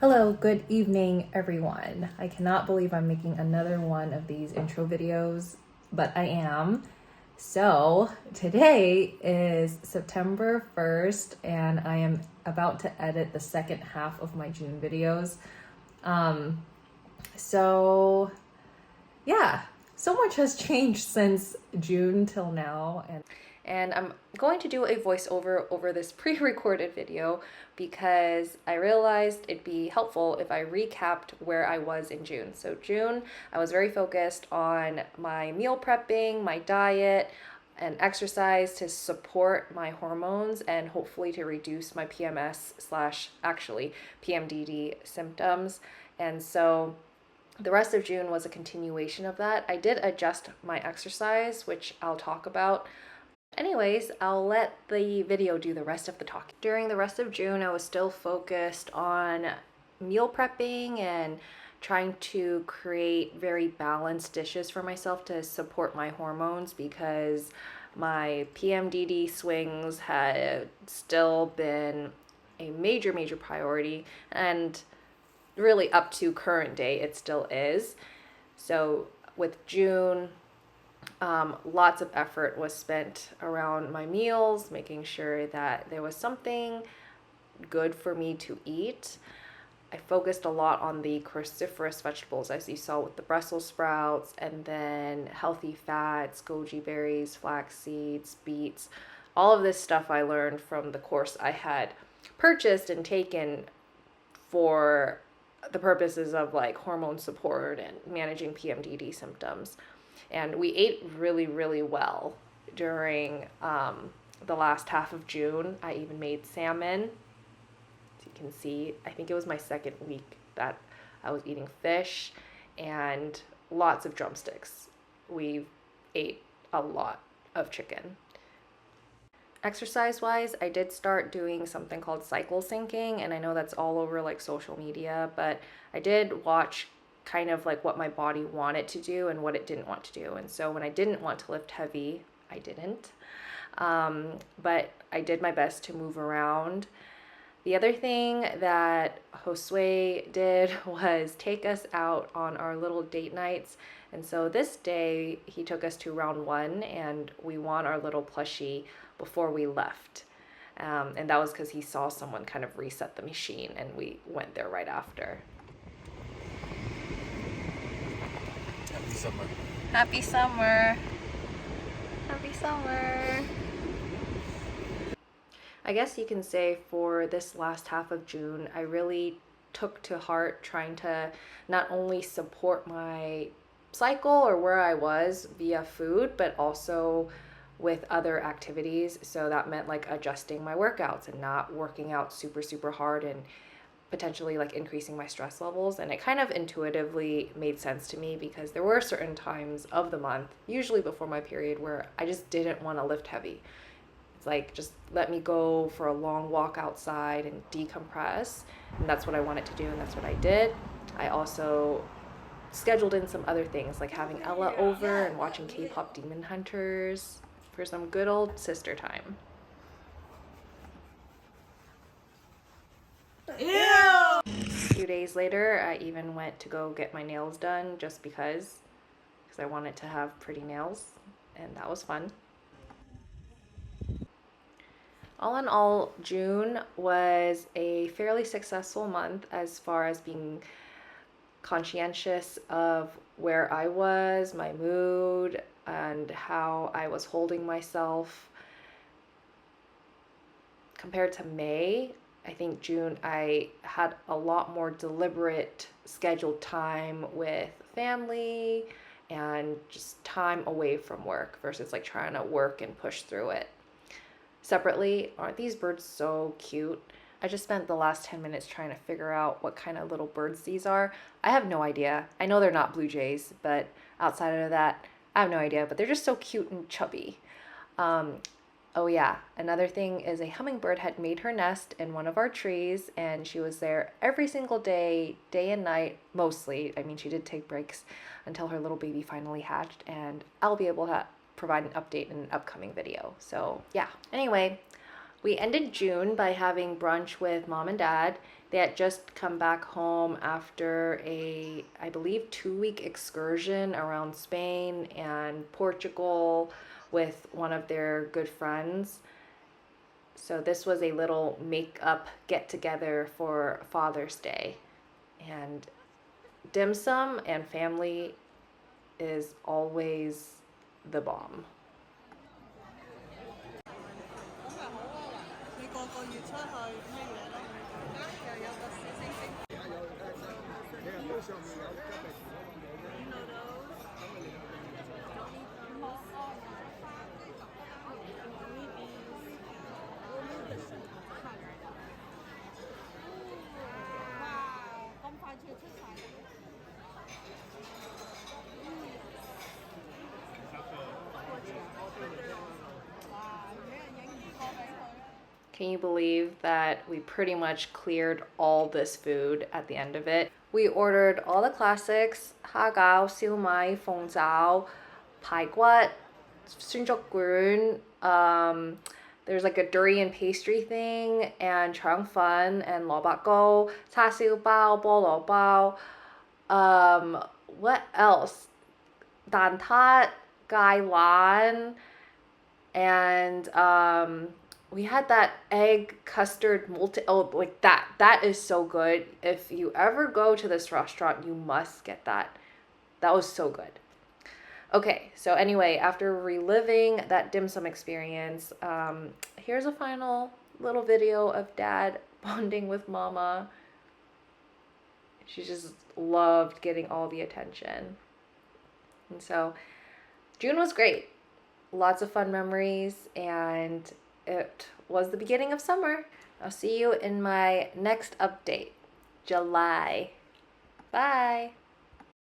Hello, good evening, everyone. I cannot believe I'm making another one of these intro videos, but I am. So, today is September 1st, and I am about to edit the second half of my June videos. So, yeah, so much has changed since June till now, and I'm going to do a voiceover over this pre-recorded video because I realized it'd be helpful if I recapped where I was in June. So June, I was very focused on my meal prepping, my diet, and exercise to support my hormones and hopefully to reduce my PMS slash actually PMDD symptoms. And so the rest of June was a continuation of that. I did adjust my exercise, which I'll talk about. Anyways, I'll let the video do the rest of the talking. During the rest of June, I was still focused on meal prepping and trying to create very balanced dishes for myself to support my hormones because my PMDD swings had still been a major priority, and really up to current day it still is. So with June, lots of effort was spent around my meals, making sure that there was something good for me to eat. I focused a lot on the cruciferous vegetables, as you saw with the Brussels sprouts, and then healthy fats, goji berries, flax seeds, beets. All of this stuff I learned from the course I had purchased and taken for the purposes of like hormone support and managing PMDD symptoms. And we ate really well during the last half of June. I even made salmon. As you can see, I think it was my second week that I was eating fish, and lots of drumsticks. We ate a lot of chicken. Exercise wise, I did start doing something called cycle syncing, and I know that's all over like social media, but I did watch kind of like what my body wanted to do and what it didn't want to do. And so when I didn't want to lift heavy, I didn't. But I did my best to move around. The other thing that Josue did was take us out on our little date nights. And so this day he took us to round one and we won our little plushie before we left. And that was because he saw someone kind of reset the machine and we went there right after. Happy summer. Happy summer. Happy summer. I guess you can say for this last half of June, I really took to heart trying to not only support my cycle or where I was via food, but also with other activities. So that meant like adjusting my workouts and not working out super hard and potentially like increasing my stress levels. And it kind of intuitively made sense to me because there were certain times of the month, usually before my period, where I just didn't want to lift heavy. It's like, just let me go for a long walk outside and decompress. And that's what I wanted to do, and that's what I did. I also scheduled in some other things like having Ella over and watching K-pop Demon Hunters for some good old sister time. Ew! A few days later, I even went to go get my nails done just because I wanted to have pretty nails, and that was fun. All in all, June was a fairly successful month as far as being conscientious of where I was, my mood, and how I was holding myself. Compared to May, I think June I had a lot more deliberate scheduled time with family and just time away from work versus like trying to work and push through it. Separately, aren't these birds so cute? I just spent the last 10 minutes trying to figure out what kind of little birds these are. I have no idea. I know they're not blue jays, but outside of that, I have no idea, but they're just so cute and chubby. Oh yeah, another thing is a hummingbird had made her nest in one of our trees, and she was there every single day, day and night, mostly. I mean, she did take breaks until her little baby finally hatched, and I'll be able to provide an update in an upcoming video. So yeah, anyway, We ended June by having brunch with mom and dad. They had just come back home after a, I believe, 2-week excursion around Spain and Portugal with one of their good friends. So this was a little make-up get-together for Father's Day. And dim sum and family is always the bomb. Can you believe that we pretty much cleared all this food at the end of it? We ordered all the classics, 蝦餃, siu mai, feng zhao, 排骨, 酸竹卷, there's like a durian pastry thing, and 腸粉 and 蘿蔔糕, 叉燒包, 菠蘿包. What else? 蛋撻, gai lan, and we had that egg custard like that is so good. If you ever go to this restaurant, you must get that. That was so good. Okay, so anyway, after reliving that dim sum experience, here's a final little video of dad bonding with mama. She just loved getting all the attention. And so June was great. Lots of fun memories, and it was the beginning of summer. I'll see you in my next update, July. Bye.